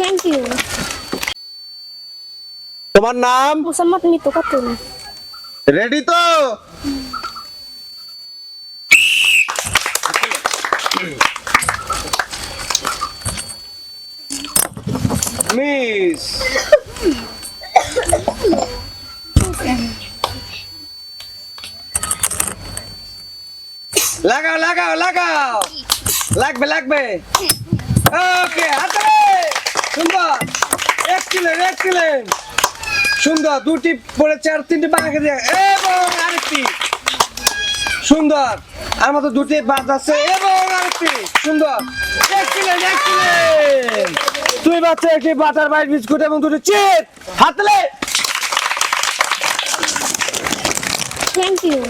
Thank you. তোমার নাম? Mosammad Mitu Khatun. Ready তো? মিস লাগাও লাগাও লাগাও, লাগবে লাগবে। ওকে, হাতে সুন্দর, এক্সিলেন্ট সুন্দর। দুটি পড়েছে আর তিনটি বাকি দিয়ে এবং আরেকটি সুন্দর। আমার তো দুটি বাদ আছে এবং আরেকটি সুন্দর। এক্সিলেন্ট। তুই বাচ্চা একটি বাটার বাইট বিস্কুট এবং দুটি চিপস হাতলে। Thank you.